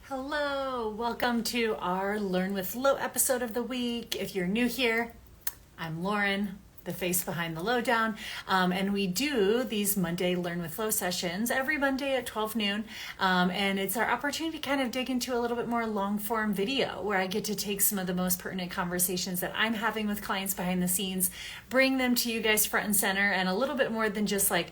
Hello, welcome to our Learn with Lo episode of the week. If you're new here, I'm Lauren, the face behind the lowdown, and we do these Monday Learn with Lo sessions every Monday at 12 noon, and it's our opportunity to kind of dig into a little bit more long form video where I get to take some of the most pertinent conversations that I'm having with clients behind the scenes, bring them to you guys front and center, and a little bit more than just like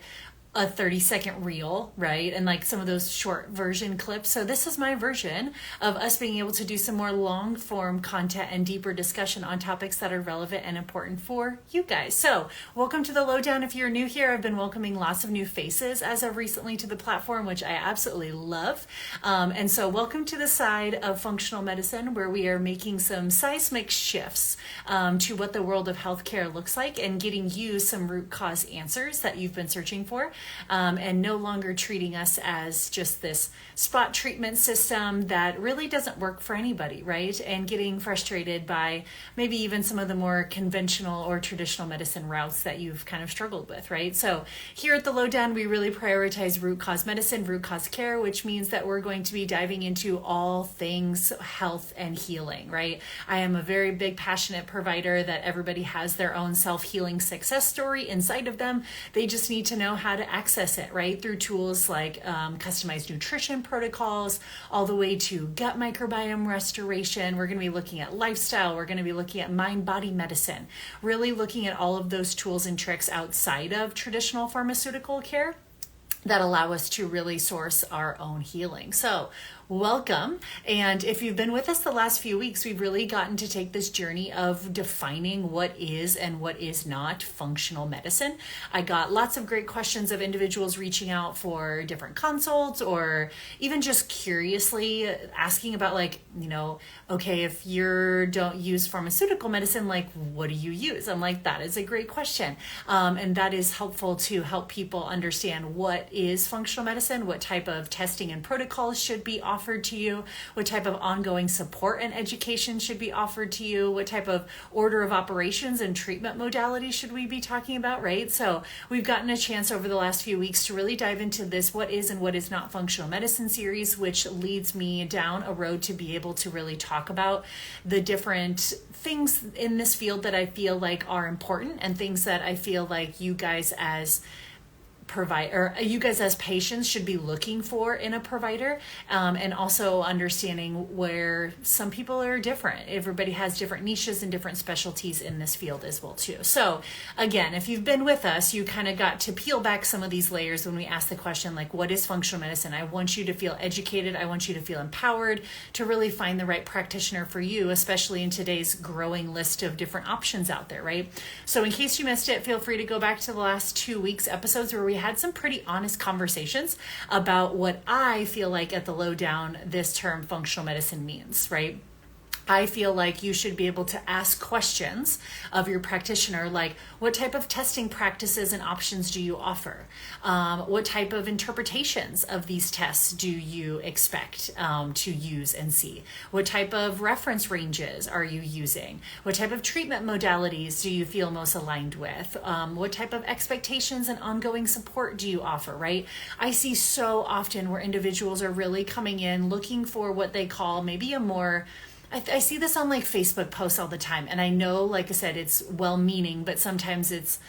a 30-second reel, right? And like some of those short version clips. So this is my version of us being able to do some more long form content and deeper discussion on topics that are relevant and important for you guys. So welcome to the lowdown. If you're new here, I've been welcoming lots of new faces as of recently to the platform, which I absolutely love. And so welcome to the side of functional medicine where we are making some seismic shifts to what the world of healthcare looks like and getting you some root cause answers that you've been searching for. And no longer treating us as just this spot treatment system that really doesn't work for anybody, right? And getting frustrated by maybe even some of the more conventional or traditional medicine routes that you've kind of struggled with, right? So here at the Lowdown, we really prioritize root cause medicine, root cause care, which means that we're going to be diving into all things health and healing, right? I am a very big, passionate provider that everybody has their own self-healing success story inside of them. They just need to know how to access it, right? Through tools like customized nutrition protocols, all the way to gut microbiome restoration. We're going to be looking at lifestyle. We're going to be looking at mind-body medicine, really looking at all of those tools and tricks outside of traditional pharmaceutical care that allow us to really source our own healing. So welcome. And if you've been with us the last few weeks, we've really gotten to take this journey of defining what is and what is not functional medicine. I got lots of great questions of individuals reaching out for different consults or even just curiously asking about okay, if you don't use pharmaceutical medicine, like what do you use? I'm like, that is a great question. And that is helpful to help people understand what is functional medicine, what type of testing and protocols should be offered to you, what type of ongoing support and education should be offered to you, what type of order of operations and treatment modalities should we be talking about, right? So we've gotten a chance over the last few weeks to really dive into this what is and what is not functional medicine series, which leads me down a road to be able to really talk about the different things in this field that I feel like are important and things that I feel like you guys as patients should be looking for in a provider, and also understanding where some people are different. Everybody has different niches and different specialties in this field as well too. So again, if you've been with us, you kind of got to peel back some of these layers when we ask the question, like, what is functional medicine? I want you to feel educated. I want you to feel empowered to really find the right practitioner for you, especially in today's growing list of different options out there, right? So in case you missed it, feel free to go back to the last 2 weeks episodes where we had some pretty honest conversations about what I feel like at the Lowdown this term functional medicine means, right? I feel like you should be able to ask questions of your practitioner, like what type of testing practices and options do you offer? What type of interpretations of these tests do you expect to use and see? What type of reference ranges are you using? What type of treatment modalities do you feel most aligned with? What type of expectations and ongoing support do you offer, right? I see so often where individuals are really coming in looking for what they call maybe a more I see this on like Facebook posts all the time. And I know, like I said, it's well-meaning, but sometimes it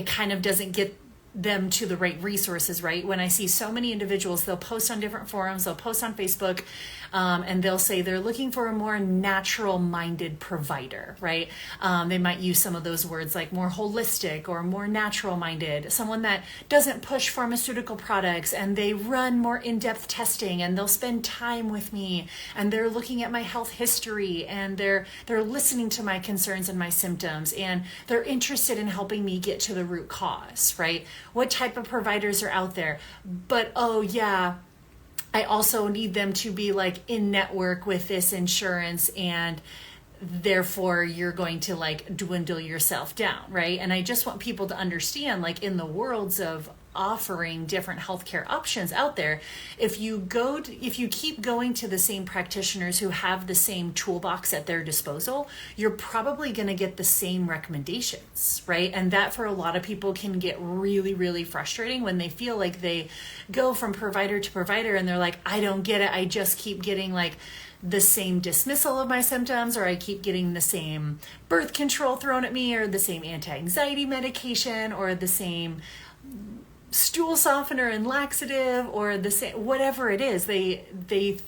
kind of doesn't get them to the right resources, right? When I see so many individuals, they'll post on different forums, they'll post on Facebook, and they'll say they're looking for a more natural-minded provider, right? They might use some of those words like more holistic or more natural-minded, someone that doesn't push pharmaceutical products, and they run more in-depth testing, and they'll spend time with me, and they're looking at my health history, and they're listening to my concerns and my symptoms, and they're interested in helping me get to the root cause, right? What type of providers are out there? But oh yeah, I also need them to be like in network with this insurance, and therefore you're going to like dwindle yourself down, right? And I just want people to understand, like in the worlds of offering different healthcare options out there, if you keep going to the same practitioners who have the same toolbox at their disposal, you're probably going to get the same recommendations, right? And that for a lot of people can get really, really frustrating when they feel like they go from provider to provider and they're like, I don't get it. I just keep getting like the same dismissal of my symptoms, or I keep getting the same birth control thrown at me, or the same anti-anxiety medication, or the same stool softener and laxative, or the same whatever it is. They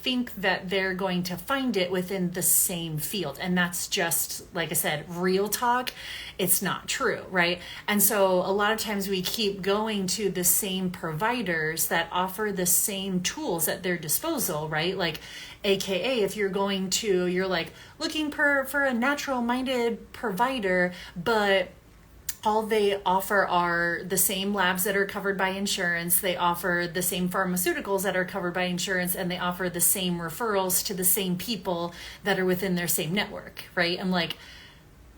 think that they're going to find it within the same field, and that's just, like I said, real talk. It's not true, right? And so a lot of times we keep going to the same providers that offer the same tools at their disposal, right? Like, AKA, if you're like looking for a natural minded provider, but all they offer are the same labs that are covered by insurance, they offer the same pharmaceuticals that are covered by insurance, and they offer the same referrals to the same people that are within their same network, right? I'm like,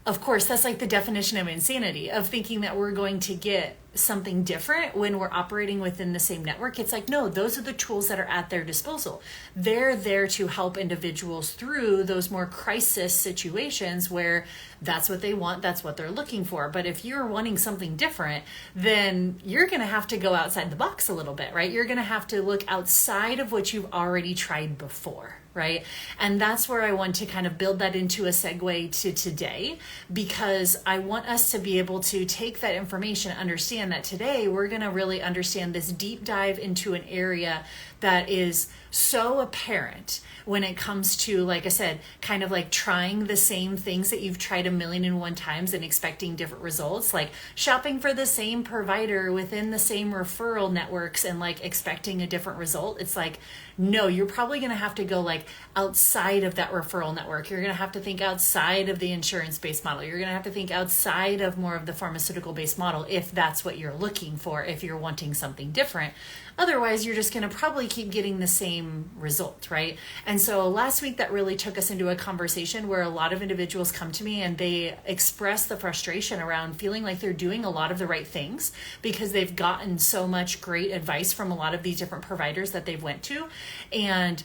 of course, that's like the definition of insanity, of thinking that we're going to get something different when we're operating within the same network. It's like, no, those are the tools that are at their disposal. They're there to help individuals through those more crisis situations where that's what they want, that's what they're looking for. But if you're wanting something different, then you're going to have to go outside the box a little bit, right? You're going to have to look outside of what you've already tried before, right? And that's where I want to kind of build that into a segue to today, because I want us to be able to take that information, understand that today we're going to really understand this deep dive into an area that is so apparent when it comes to, like I said, kind of like trying the same things that you've tried 1,000,001 times and expecting different results, like shopping for the same provider within the same referral networks and like expecting a different result. It's like, no, you're probably going to have to go like outside of that referral network. You're going to have to think outside of the insurance-based model. You're going to have to think outside of more of the pharmaceutical-based model if that's what you're looking for, if you're wanting something different. Otherwise, you're just going to probably keep getting the same result, right? And so last week, that really took us into a conversation where a lot of individuals come to me and they express the frustration around feeling like they're doing a lot of the right things because they've gotten so much great advice from a lot of these different providers that they've went to. And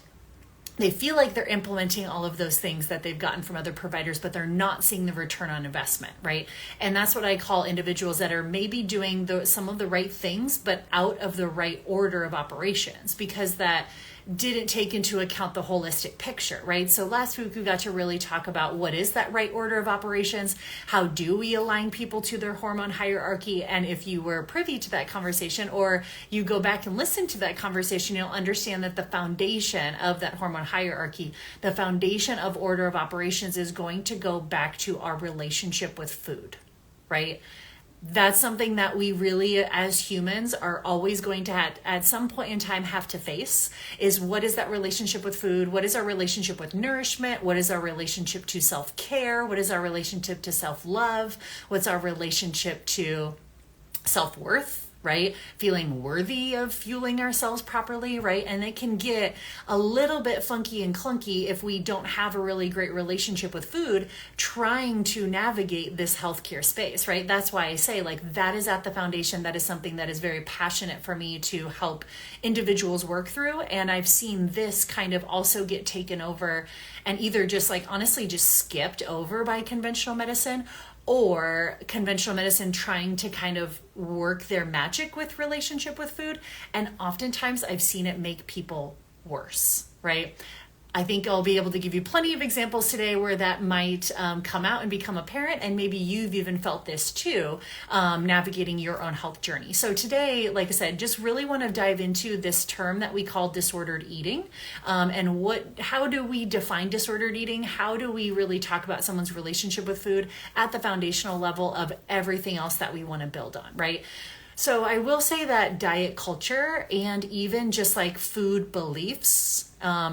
they feel like they're implementing all of those things that they've gotten from other providers, but they're not seeing the return on investment, right? And that's what I call individuals that are maybe doing some of the right things, but out of the right order of operations, because that didn't take into account the holistic picture, right? So last week we got to really talk about what is that right order of operations? How do we align people to their hormone hierarchy? And if you were privy to that conversation, or you go back and listen to that conversation, you'll understand that the foundation of that hormone hierarchy, the foundation of order of operations, is going to go back to our relationship with food, right? That's something that we really, as humans, are always going to at some point in time have to face, is what is that relationship with food? What is our relationship with nourishment? What is our relationship to self-care? What is our relationship to self-love? What's our relationship to self-worth? Right? Feeling worthy of fueling ourselves properly, right? And it can get a little bit funky and clunky if we don't have a really great relationship with food trying to navigate this healthcare space, right? That's why I say, like, that is at the foundation. That is something that is very passionate for me to help individuals work through. And I've seen this kind of also get taken over and either just like honestly just skipped over by conventional medicine, or conventional medicine trying to kind of work their magic with relationship with food. And oftentimes I've seen it make people worse, right? I think I'll be able to give you plenty of examples today where that might come out and become apparent. And maybe you've even felt this too, navigating your own health journey. So today, like I said, just really want to dive into this term that we call disordered eating. And how do we define disordered eating? How do we really talk about someone's relationship with food at the foundational level of everything else that we want to build on, right? So I will say that diet culture and even just like food beliefs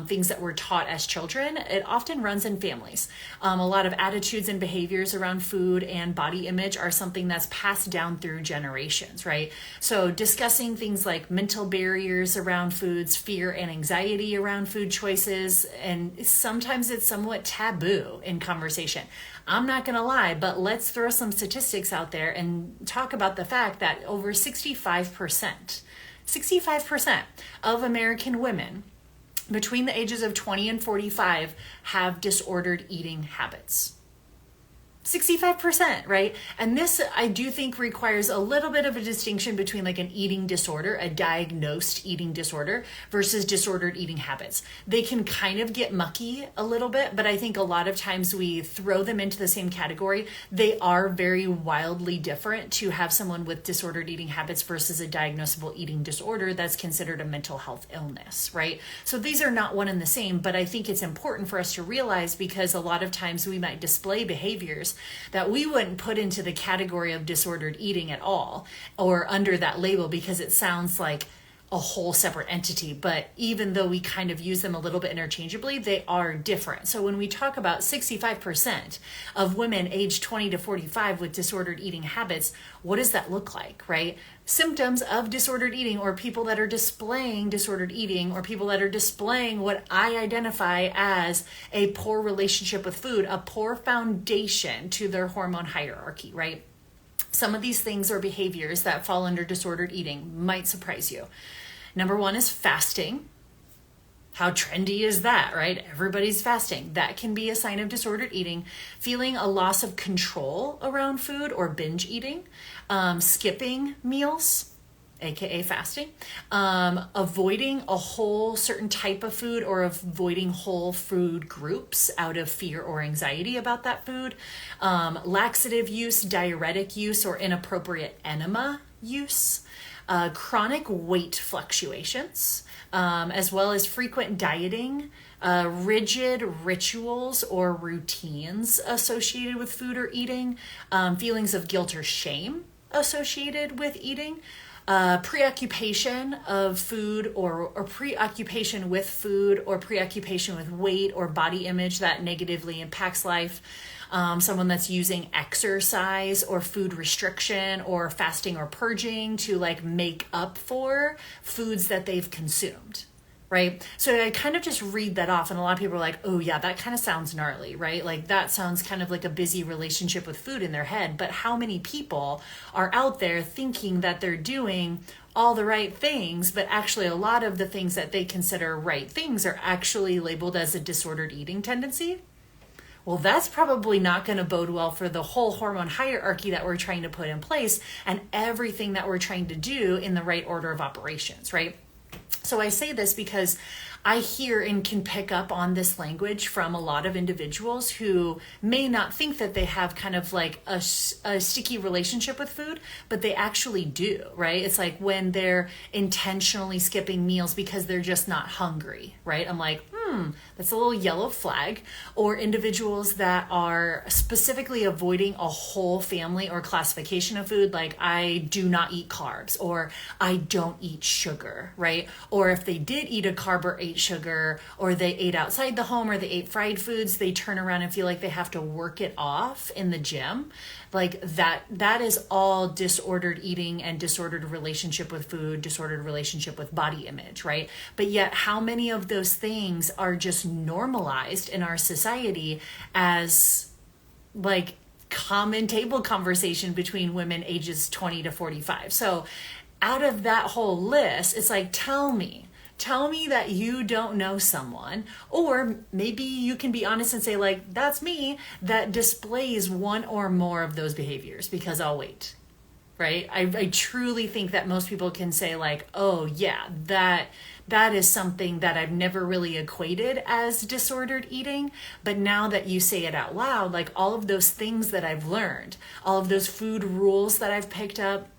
things that we're taught as children, it often runs in families. A lot of attitudes and behaviors around food and body image are something that's passed down through generations, right? So discussing things like mental barriers around foods, fear and anxiety around food choices, and sometimes it's somewhat taboo in conversation. I'm not going to lie, but let's throw some statistics out there and talk about the fact that over 65% of American women between the ages of 20 and 45 have disordered eating habits. 65%, right? And this, I do think, requires a little bit of a distinction between like an eating disorder, a diagnosed eating disorder, versus disordered eating habits. They can kind of get mucky a little bit, but I think a lot of times we throw them into the same category. They are very wildly different to have someone with disordered eating habits versus a diagnosable eating disorder that's considered a mental health illness, right? So these are not one and the same, but I think it's important for us to realize, because a lot of times we might display behaviors that we wouldn't put into the category of disordered eating at all, or under that label, because it sounds like a whole separate entity. But even though we kind of use them a little bit interchangeably, they are different. So when we talk about 65% of women aged 20 to 45 with disordered eating habits, what does that look like, right? Symptoms of disordered eating, or people that are displaying disordered eating, or people that are displaying what I identify as a poor relationship with food, a poor foundation to their hormone hierarchy, right? Some of these things or behaviors that fall under disordered eating might surprise you. Number one is fasting. How trendy is that, right? Everybody's fasting. That can be a sign of disordered eating. Feeling a loss of control around food, or binge eating. Skipping meals, aka fasting. Avoiding a whole certain type of food, or avoiding whole food groups out of fear or anxiety about that food. Laxative use, diuretic use, or inappropriate enema use. Chronic weight fluctuations, as well as frequent dieting, rigid rituals or routines associated with food or eating, feelings of guilt or shame associated with eating, preoccupation of food, or preoccupation with food, or preoccupation with weight or body image that negatively impacts life. Someone that's using exercise or food restriction or fasting or purging to like make up for foods that they've consumed, right? So I kind of just read that off, and a lot of people are like, oh yeah, that kind of sounds gnarly, right? Like that sounds kind of like a busy relationship with food in their head. But how many people are out there thinking that they're doing all the right things, but actually a lot of the things that they consider right things are actually labeled as a disordered eating tendency? Well, that's probably not going to bode well for the whole hormone hierarchy that we're trying to put in place, and everything that we're trying to do in the right order of operations, right? So I say this because I hear and can pick up on this language from a lot of individuals who may not think that they have kind of like a sticky relationship with food, but they actually do, right? It's like when they're intentionally skipping meals because they're just not hungry, right? I'm like, that's a little yellow flag. Or individuals that are specifically avoiding a whole family or classification of food, like I do not eat carbs, or I don't eat sugar, right? Or if they did eat a carb or ate sugar, or they ate outside the home, or they ate fried foods, they turn around and feel like they have to work it off in the gym. Like that is all disordered eating and disordered relationship with food, disordered relationship with body image, right? But yet how many of those things are just normalized in our society as like common table conversation between women ages 20 to 45? So out of that whole list, it's like, tell me that you don't know someone, or maybe you can be honest and say like, that's me, that displays one or more of those behaviors, because I'll wait, right? I truly think that most people can say like, oh yeah, that is something that I've never really equated as disordered eating. But now that you say it out loud, like all of those things that I've learned, all of those food rules that I've picked up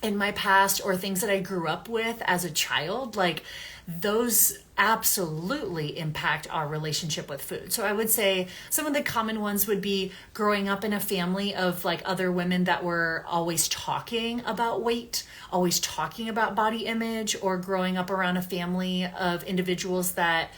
in my past, or things that I grew up with as a child, like those absolutely impact our relationship with food. So I would say some of the common ones would be growing up in a family of like other women that were always talking about weight, always talking about body image, or growing up around a family of individuals that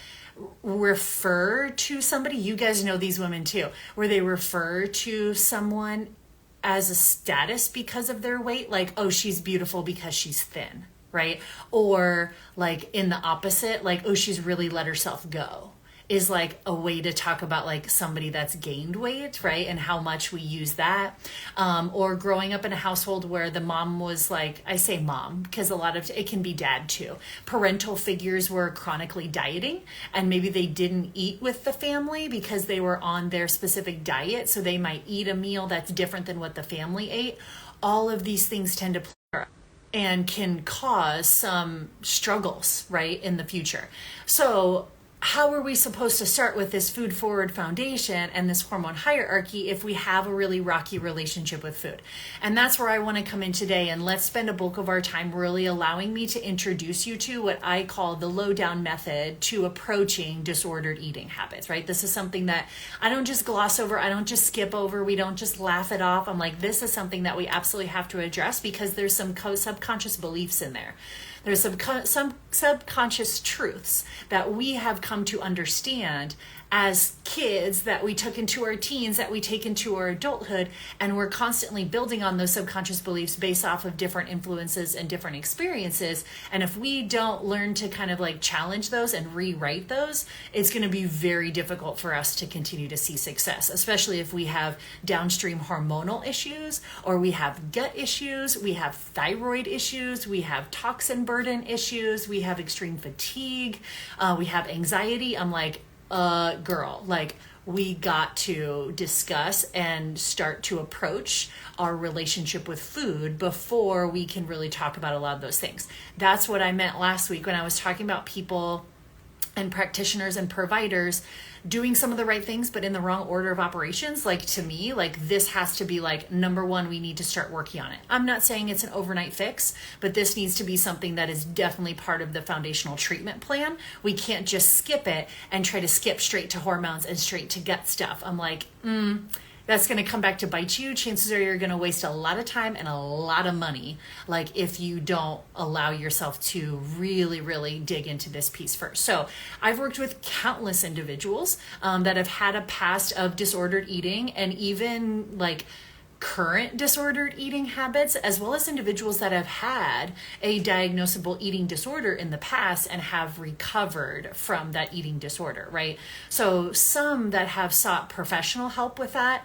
refer to somebody, you guys know these women too, where they refer to someone as a status because of their weight, like, oh, she's beautiful because she's thin, right? Or like in the opposite, like, oh, she's really let herself go, is like a way to talk about like somebody that's gained weight, right? And how much we use that. Or growing up in a household where the mom was like, I say mom because a lot of it can be dad too. Parental figures were chronically dieting, and maybe they didn't eat with the family because they were on their specific diet. So they might eat a meal that's different than what the family ate. All of these things tend to play and can cause some struggles, right, in the future. So how are we supposed to start with this food forward foundation and this hormone hierarchy if we have a really rocky relationship with food? And that's where I want to come in today, and let's spend a bulk of our time really allowing me to introduce you to what I call the lowdown method to approaching disordered eating habits, right? This is something that I don't just gloss over, I don't just skip over, we don't just laugh it off. I'm like, this is something that we absolutely have to address because there's some subconscious beliefs in there. There's some subconscious truths that we have come to understand as kids that we took into our teens, that we take into our adulthood, and we're constantly building on those subconscious beliefs based off of different influences and different experiences. And if we don't learn to kind of like challenge those and rewrite those, it's going to be very difficult for us to continue to see success, especially if we have downstream hormonal issues, or we have gut issues, we have thyroid issues, we have toxin burden issues, we have extreme fatigue, we have anxiety. I'm like, girl, like we got to discuss and start to approach our relationship with food before we can really talk about a lot of those things. That's what I meant last week when I was talking about people and practitioners and providers doing some of the right things, but in the wrong order of operations. Like, to me, like this has to be like number one, we need to start working on it. I'm not saying it's an overnight fix, but this needs to be something that is definitely part of the foundational treatment plan. We can't just skip it and try to skip straight to hormones and straight to gut stuff. I'm like, that's going to come back to bite you. Chances are you're going to waste a lot of time and a lot of money, like if you don't allow yourself to really, really dig into this piece first. So I've worked with countless individuals that have had a past of disordered eating, and even like current disordered eating habits, as well as individuals that have had a diagnosable eating disorder in the past and have recovered from that eating disorder, right? So some that have sought professional help with that,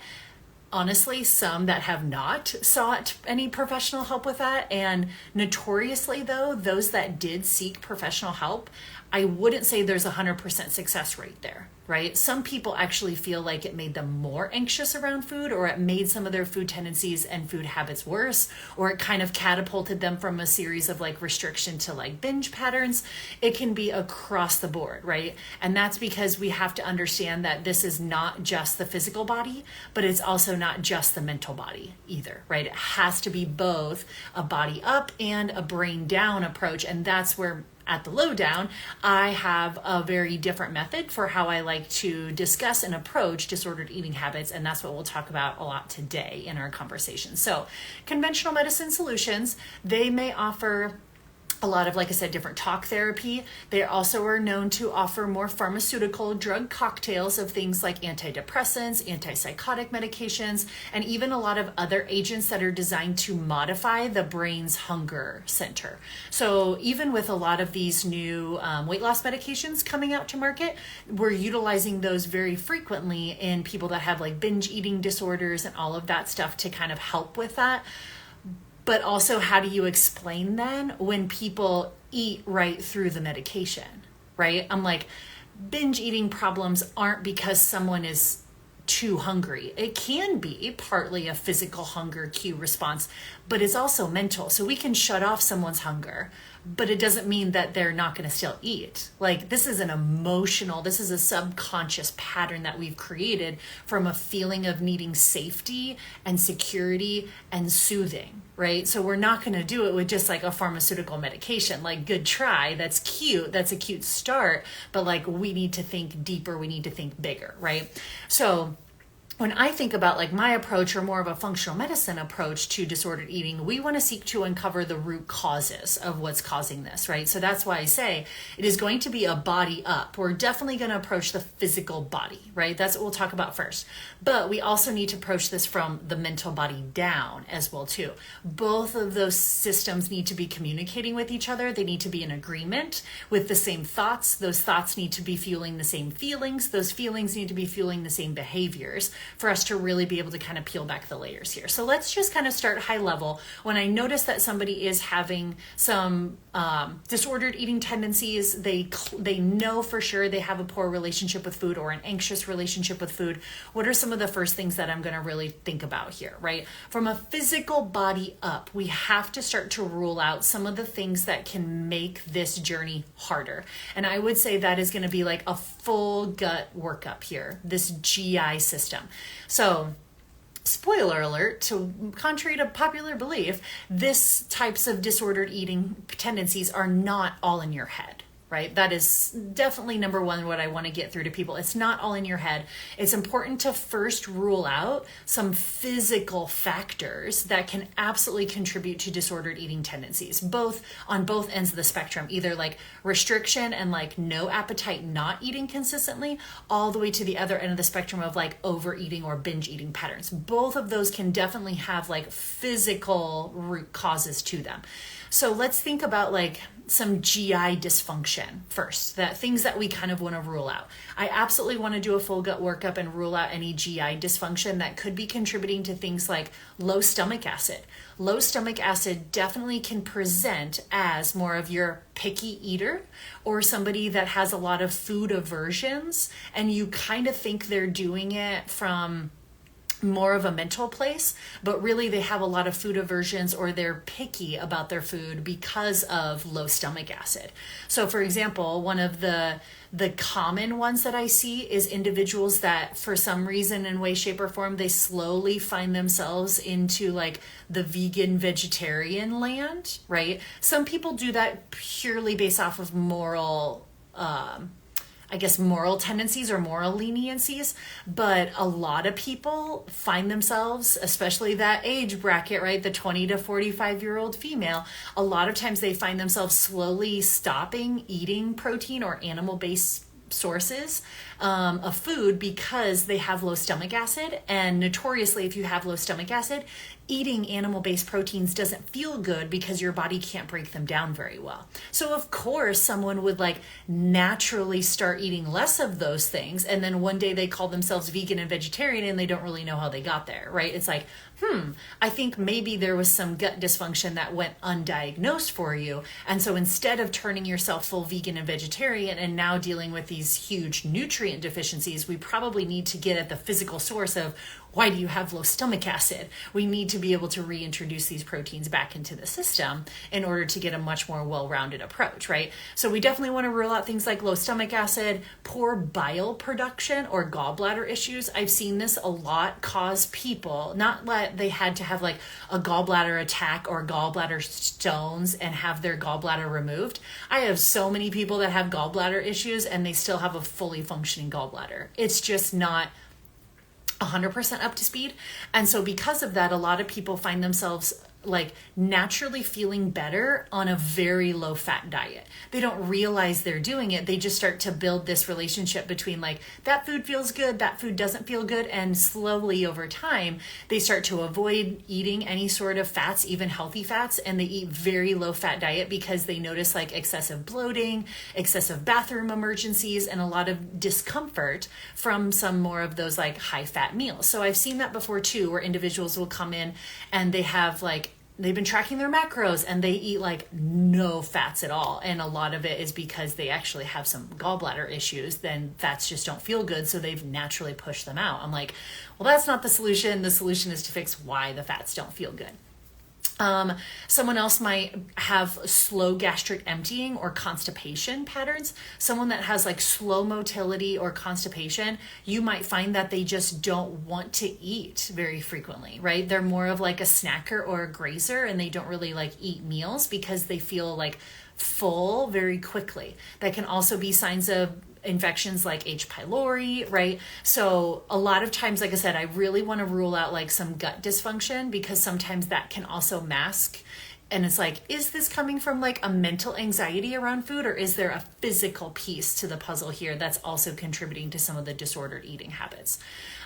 honestly, some that have not sought any professional help with that. And notoriously though, those that did seek professional help, I wouldn't say there's 100% success rate there, right? Some people actually feel like it made them more anxious around food, or it made some of their food tendencies and food habits worse, or it kind of catapulted them from a series of like restriction to like binge patterns. It can be across the board, right? And that's because we have to understand that this is not just the physical body, but it's also not just the mental body either, right? It has to be both a body up and a brain down approach. And that's where at the lowdown, I have a very different method for how I like to discuss and approach disordered eating habits, and that's what we'll talk about a lot today in our conversation. So, conventional medicine solutions, they may offer a lot of, like I said, different talk therapy. They also are known to offer more pharmaceutical drug cocktails of things like antidepressants, antipsychotic medications, and even a lot of other agents that are designed to modify the brain's hunger center. So even with a lot of these new weight loss medications coming out to market, we're utilizing those very frequently in people that have like binge eating disorders and all of that stuff to kind of help with that. But also, how do you explain then when people eat right through the medication, right? I'm like, binge eating problems aren't because someone is too hungry. It can be partly a physical hunger cue response, but it's also mental. So we can shut off someone's hunger but it doesn't mean that they're not going to still eat. Like, this is this is a subconscious pattern that we've created from a feeling of needing safety and security and soothing, right? So we're not going to do it with just like a pharmaceutical medication. Like, good try, that's cute, that's a cute start, but like, we need to think deeper, we need to think bigger, right? So when I think about like my approach, or more of a functional medicine approach to disordered eating, we want to seek to uncover the root causes of what's causing this, right? So that's why I say it is going to be a body up. We're definitely going to approach the physical body, right? That's what we'll talk about first. But we also need to approach this from the mental body down as well too. Both of those systems need to be communicating with each other. They need to be in agreement with the same thoughts. Those thoughts need to be fueling the same feelings. Those feelings need to be fueling the same behaviors for us to really be able to kind of peel back the layers here. So let's just kind of start high level. When I notice that somebody is having some disordered eating tendencies, they know for sure they have a poor relationship with food or an anxious relationship with food, what are some of the first things that I'm going to really think about here, right? From a physical body up, we have to start to rule out some of the things that can make this journey harder. And I would say that is going to be like a full gut workup here, this GI system. So, spoiler alert, contrary to popular belief, this types of disordered eating tendencies are not all in your head, right? That is definitely number one, what I want to get through to people. It's not all in your head. It's important to first rule out some physical factors that can absolutely contribute to disordered eating tendencies, on both ends of the spectrum, either like restriction and like no appetite, not eating consistently, all the way to the other end of the spectrum of like overeating or binge eating patterns. Both of those can definitely have like physical root causes to them. So let's think about like some GI dysfunction first, that things that we kind of want to rule out. I absolutely want to do a full gut workup and rule out any GI dysfunction that could be contributing to things like low stomach acid. Low stomach acid definitely can present as more of your picky eater or somebody that has a lot of food aversions, and you kind of think they're doing it from more of a mental place, but really they have a lot of food aversions or they're picky about their food because of low stomach acid. So for example, one of the common ones that I see is individuals that for some reason in way, shape, or form, they slowly find themselves into like the vegan vegetarian land, right? Some people do that purely based off of moral tendencies or moral leniencies, but a lot of people find themselves, especially that age bracket, right, the 20 to 45-year-old female, a lot of times they find themselves slowly stopping eating protein or animal-based sources of food because they have low stomach acid. And notoriously, if you have low stomach acid, eating animal-based proteins doesn't feel good because your body can't break them down very well. So of course, someone would like naturally start eating less of those things, and then one day they call themselves vegan and vegetarian and they don't really know how they got there, right? It's like, I think maybe there was some gut dysfunction that went undiagnosed for you. And so instead of turning yourself full vegan and vegetarian and now dealing with these huge nutrient deficiencies, we probably need to get at the physical source of why do you have low stomach acid? We need to be able to reintroduce these proteins back into the system in order to get a much more well-rounded approach, right? So we definitely want to rule out things like low stomach acid, poor bile production, or gallbladder issues. I've seen this a lot cause people, not that they had to have like a gallbladder attack or gallbladder stones and have their gallbladder removed. I have so many people that have gallbladder issues and they still have a fully functioning gallbladder. It's just not 100% up to speed. And so because of that, a lot of people find themselves like naturally feeling better on a very low fat diet. They don't realize they're doing it. They just start to build this relationship between like that food feels good, that food doesn't feel good. And slowly over time, they start to avoid eating any sort of fats, even healthy fats. And they eat very low fat diet because they notice like excessive bloating, excessive bathroom emergencies, and a lot of discomfort from some more of those like high fat meals. So I've seen that before too, where individuals will come in and they have like they've been tracking their macros and they eat like no fats at all. And a lot of it is because they actually have some gallbladder issues. Then fats just don't feel good. So they've naturally pushed them out. I'm like, well, that's not the solution. The solution is to fix why the fats don't feel good. Someone else might have slow gastric emptying or constipation patterns. Someone that has like slow motility or constipation, you might find that they just don't want to eat very frequently, right? They're more of like a snacker or a grazer, and they don't really like eat meals because they feel like full very quickly. That can also be signs of infections like H. pylori, right? So a lot of times, like I said, I really want to rule out like some gut dysfunction, because sometimes that can also mask. And it's like, is this coming from like a mental anxiety around food, or is there a physical piece to the puzzle here that's also contributing to some of the disordered eating habits?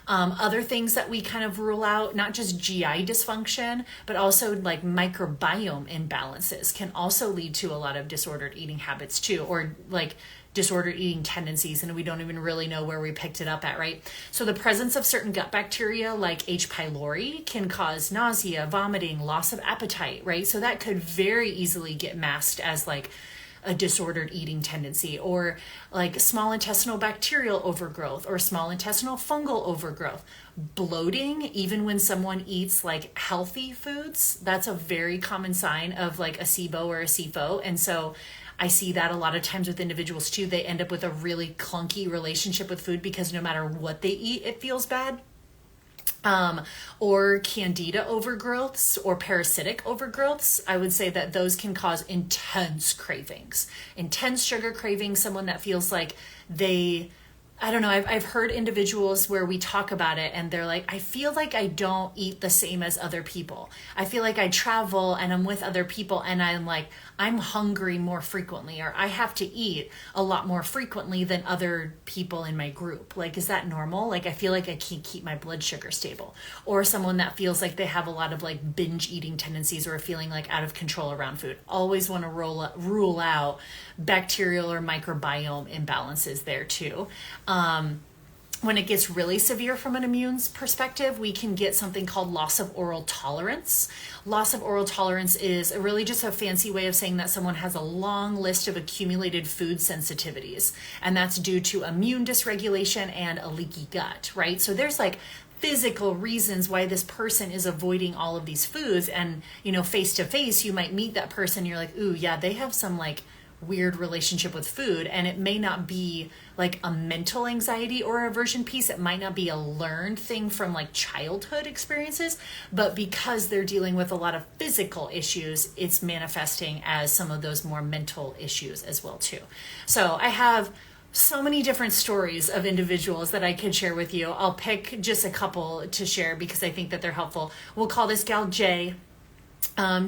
Other things that we kind of rule out, not just GI dysfunction, but also like microbiome imbalances can also lead to a lot of disordered eating habits too, or like disordered eating tendencies, and we don't even really know where we picked it up at, right? So the presence of certain gut bacteria like H. pylori can cause nausea, vomiting, loss of appetite, right? So that could very easily get masked as like a disordered eating tendency, or like small intestinal bacterial overgrowth or small intestinal fungal overgrowth. Bloating, even when someone eats like healthy foods, that's a very common sign of like a SIBO or a SIFO. And so I see that a lot of times with individuals too. They end up with a really clunky relationship with food because no matter what they eat, it feels bad. Or candida overgrowths or parasitic overgrowths. I would say that those can cause intense cravings, intense sugar cravings. Someone that feels like I don't know, I've heard individuals where we talk about it and they're like, I feel like I don't eat the same as other people. I feel like I travel and I'm with other people and I'm like, I'm hungry more frequently, or I have to eat a lot more frequently than other people in my group. Like, is that normal? Like, I feel like I can't keep my blood sugar stable. Or someone that feels like they have a lot of like binge eating tendencies or feeling like out of control around food. Always want to rule out bacterial or microbiome imbalances there too. When it gets really severe from an immune perspective, we can get something called loss of oral tolerance. Loss of oral tolerance is really just a fancy way of saying that someone has a long list of accumulated food sensitivities, and that's due to immune dysregulation and a leaky gut, right? So there's like physical reasons why this person is avoiding all of these foods, and face to face, you might meet that person, you're like, ooh, yeah, they have some like weird relationship with food, and it may not be like a mental anxiety or aversion piece. It might not be a learned thing from like childhood experiences, but because they're dealing with a lot of physical issues, it's manifesting as some of those more mental issues as well too. So I have so many different stories of individuals that I could share with you. I'll pick just a couple to share because I think that they're helpful. We'll call this gal Jay.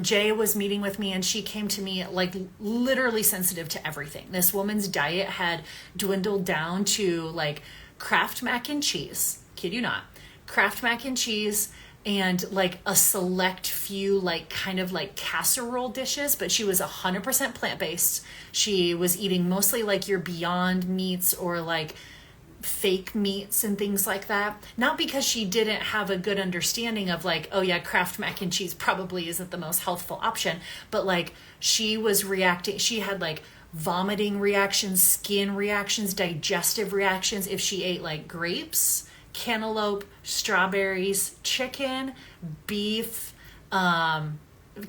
Jay was meeting with me and she came to me like literally sensitive to everything. This woman's diet had dwindled down to like Kraft mac and cheese, kid you not, Kraft mac and cheese, and like a select few like kind of like casserole dishes, but she was 100% plant-based. She was eating mostly like your Beyond meats or like fake meats and things like that. Not because she didn't have a good understanding of like, oh yeah, Kraft mac and cheese probably isn't the most healthful option, but like she was reacting. She had like vomiting reactions, skin reactions, digestive reactions if she ate like grapes, cantaloupe, strawberries, chicken, beef,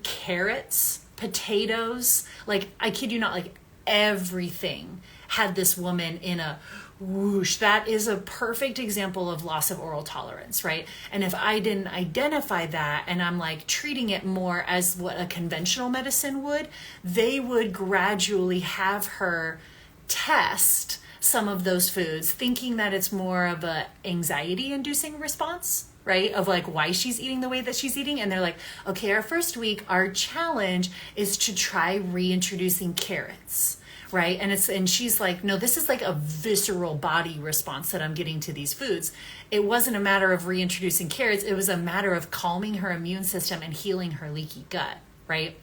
carrots, potatoes. Like, I kid you not, like everything had this woman in a whoosh. That is a perfect example of loss of oral tolerance, right? And if I didn't identify that and I'm like treating it more as what a conventional medicine would, they would gradually have her test some of those foods, thinking that it's more of a anxiety inducing response, right? Of like why she's eating the way that she's eating. And they're like, okay, our first week, our challenge is to try reintroducing carrots. Right. And she's like, no, this is like a visceral body response that I'm getting to these foods. It wasn't a matter of reintroducing carrots. It was a matter of calming her immune system and healing her leaky gut. Right.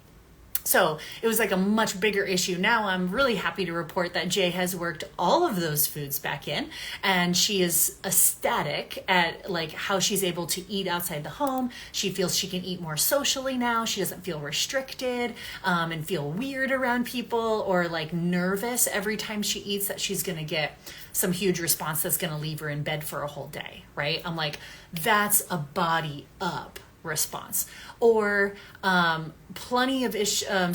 So it was like a much bigger issue. Now I'm really happy to report that Jay has worked all of those foods back in, and she is ecstatic at like how she's able to eat outside the home. She feels she can eat more socially now. She doesn't feel restricted and feel weird around people or like nervous every time she eats that she's going to get some huge response that's going to leave her in bed for a whole day. Right. I'm like, that's a body up response. Or plenty of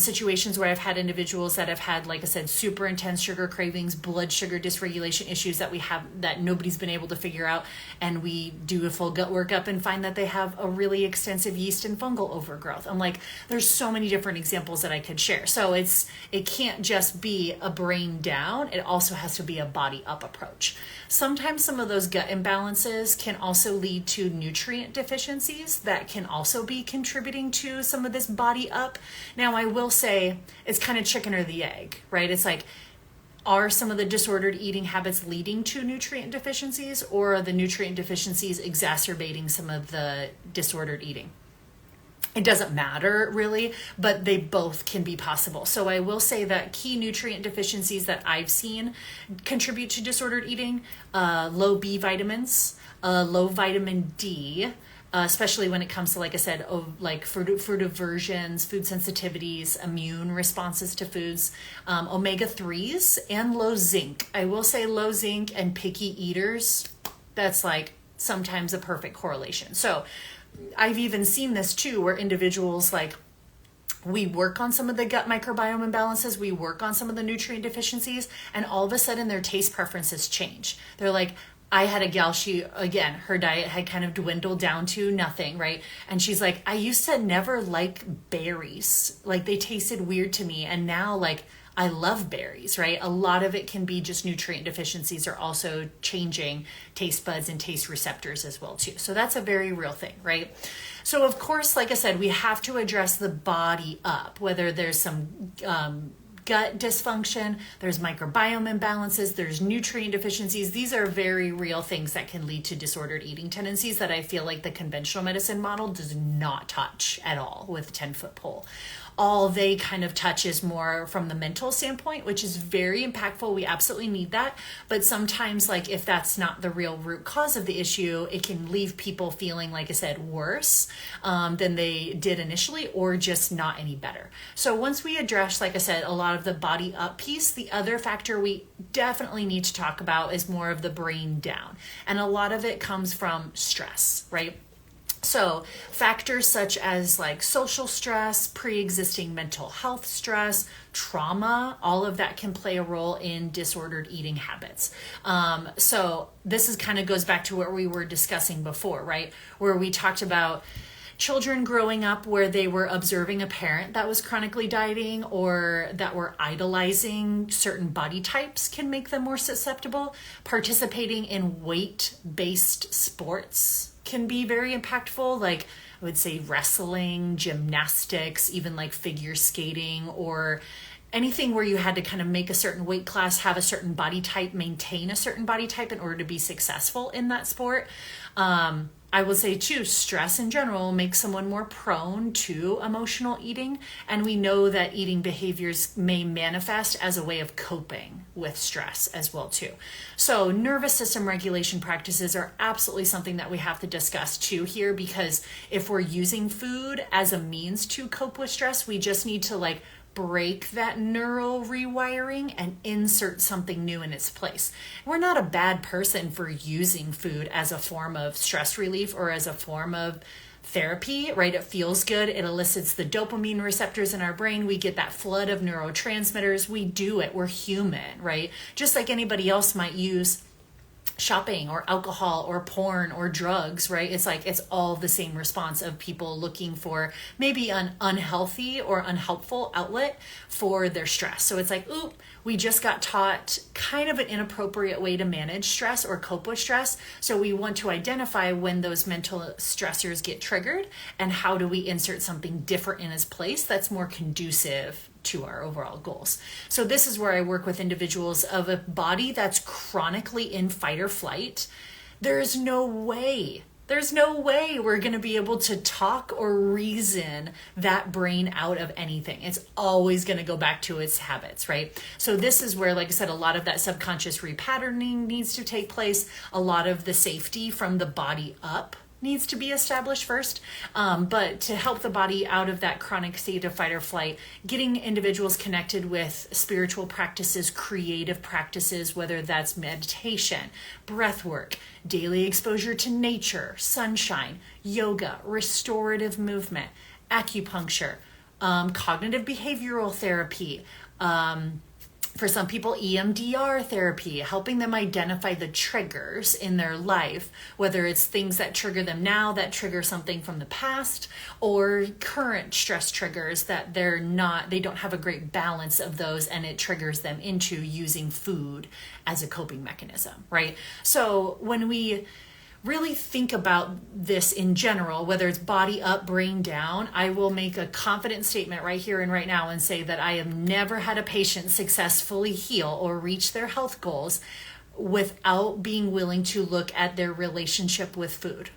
situations where I've had individuals that have had, like I said, super intense sugar cravings, blood sugar dysregulation issues that nobody's been able to figure out. And we do a full gut workup and find that they have a really extensive yeast and fungal overgrowth. I'm like, there's so many different examples that I could share. So it can't just be a brain down. It also has to be a body up approach. Sometimes some of those gut imbalances can also lead to nutrient deficiencies that can also be contributing to some of this body up. Now, I will say it's kind of chicken or the egg, right? It's like, are some of the disordered eating habits leading to nutrient deficiencies, or are the nutrient deficiencies exacerbating some of the disordered eating? It doesn't matter really, but they both can be possible. So I will say that key nutrient deficiencies that I've seen contribute to disordered eating: low B vitamins, low vitamin D, especially when it comes to, like I said, like food aversions, food sensitivities, immune responses to foods, omega-3s, and low zinc. I will say low zinc and picky eaters, that's like sometimes a perfect correlation. So I've even seen this too, where individuals, like, we work on some of the gut microbiome imbalances, we work on some of the nutrient deficiencies, and all of a sudden their taste preferences change. They're like, I had a gal, her diet had kind of dwindled down to nothing, right? And she's like, I used to never like berries. Like, they tasted weird to me. And now, like, I love berries, right? A lot of it can be just nutrient deficiencies are also changing taste buds and taste receptors as well too. So that's a very real thing, right? So of course, like I said, we have to address the body up, whether there's some gut dysfunction, there's microbiome imbalances, there's nutrient deficiencies. These are very real things that can lead to disordered eating tendencies that I feel like the conventional medicine model does not touch at all with a 10-foot pole. All they kind of touch is more from the mental standpoint, which is very impactful. We absolutely need that. But sometimes, like, if that's not the real root cause of the issue, it can leave people feeling, like I said, worse than they did initially, or just not any better. So once we address, like I said, a lot of the body up piece, the other factor we definitely need to talk about is more of the brain down. And a lot of it comes from stress, right? So factors such as like social stress, pre-existing mental health stress, trauma, all of that can play a role in disordered eating habits. So this is kind of goes back to what we were discussing before, right? Where we talked about children growing up where they were observing a parent that was chronically dieting or that were idolizing certain body types can make them more susceptible. Participating in weight-based sports can be very impactful, like I would say wrestling, gymnastics, even like figure skating, or anything where you had to kind of make a certain weight class, have a certain body type, maintain a certain body type in order to be successful in that sport. I would say too, stress in general makes someone more prone to emotional eating. And we know that eating behaviors may manifest as a way of coping with stress as well too. So nervous system regulation practices are absolutely something that we have to discuss too here, because if we're using food as a means to cope with stress, we just need to like break that neural rewiring and insert something new in its place. We're not a bad person for using food as a form of stress relief or as a form of therapy, right? It feels good. It elicits the dopamine receptors in our brain. We get that flood of neurotransmitters. We do it. We're human, right? Just like anybody else might use shopping or alcohol or porn or drugs, right? It's like, it's all the same response of people looking for maybe an unhealthy or unhelpful outlet for their stress. So it's like, oop, we just got taught kind of an inappropriate way to manage stress or cope with stress. So we want to identify when those mental stressors get triggered and how do we insert something different in its place that's more conducive to our overall goals. So this is where I work with individuals of a body that's chronically in fight or flight. There's no way we're going to be able to talk or reason that brain out of anything. It's always going to go back to its habits, right? So this is where, like I said, a lot of that subconscious repatterning needs to take place. A lot of the safety from the body up needs to be established first, but to help the body out of that chronic state of fight or flight, getting individuals connected with spiritual practices, creative practices, whether that's meditation, breath work, daily exposure to nature, sunshine, yoga, restorative movement, acupuncture, cognitive behavioral therapy, for some people, EMDR therapy, helping them identify the triggers in their life, whether it's things that trigger them now that trigger something from the past, or current stress triggers that they don't have a great balance of those, and it triggers them into using food as a coping mechanism, right? So when we really think about this in general, whether it's body up, brain down, I will make a confident statement right here and right now and say that I have never had a patient successfully heal or reach their health goals without being willing to look at their relationship with food.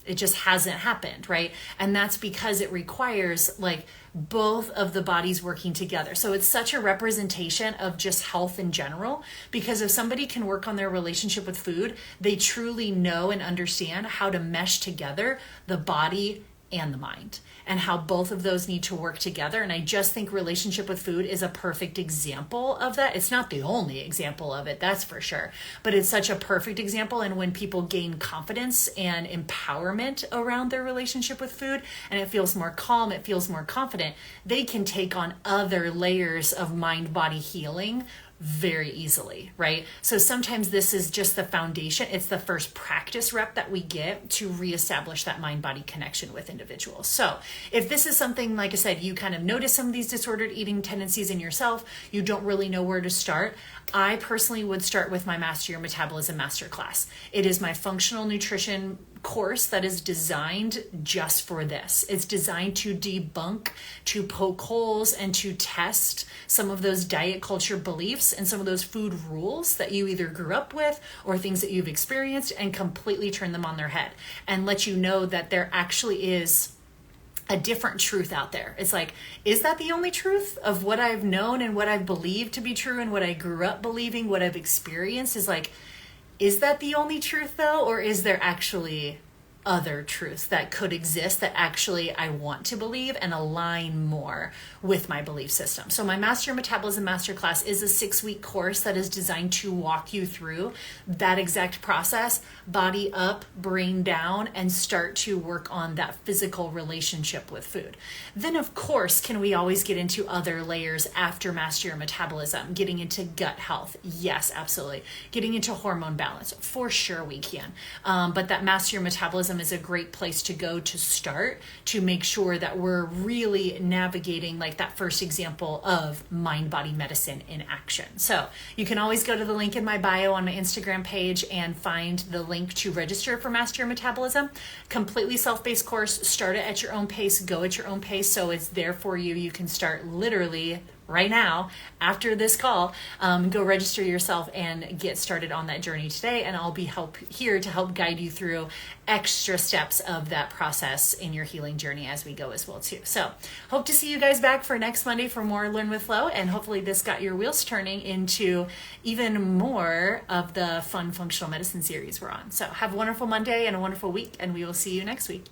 It just hasn't happened, right? And that's because it requires like both of the bodies working together. So it's such a representation of just health in general, because if somebody can work on their relationship with food, they truly know and understand how to mesh together the body and the mind, and how both of those need to work together. And I just think relationship with food is a perfect example of that. It's not the only example of it, that's for sure, but it's such a perfect example. And when people gain confidence and empowerment around their relationship with food, and it feels more calm, it feels more confident, they can take on other layers of mind-body healing very easily, right? So sometimes this is just the foundation. It's the first practice rep that we get to reestablish that mind-body connection with individuals. So if this is something, like I said, you kind of notice some of these disordered eating tendencies in yourself, you don't really know where to start, I personally would start with my Master Your Metabolism Masterclass. It is my functional nutrition course that is designed just for this. It's designed to debunk, to poke holes, and to test some of those diet culture beliefs and some of those food rules that you either grew up with or things that you've experienced, and completely turn them on their head and let you know that there actually is a different truth out there. It's like, is that the only truth of what I've known and what I've believed to be true and what I grew up believing, what I've experienced? Is like, is that the only truth though? Or is there actually other truths that could exist that actually I want to believe and align more with my belief system? So my Master Your Metabolism Masterclass is a 6-week course that is designed to walk you through that exact process, body up, brain down, and start to work on that physical relationship with food. Then of course, can we always get into other layers after Master Your Metabolism? Getting into gut health? Yes, absolutely. Getting into hormone balance? For sure we can. But that Master Your Metabolism is a great place to go to start, to make sure that we're really navigating like that first example of mind-body medicine in action. So you can always go to the link in my bio on my Instagram page and find the link to register for Master Your Metabolism. Completely self-paced course. Start it at your own pace, go at your own pace, so it's there for you. You can start literally right now after this call. Go register yourself and get started on that journey today, and I'll be here to help guide you through extra steps of that process in your healing journey as we go as well too. So hope to see you guys back for next Monday for more Learn with Flo, and hopefully this got your wheels turning into even more of the fun functional medicine series we're on. So have a wonderful Monday and a wonderful week, and we will see you next week.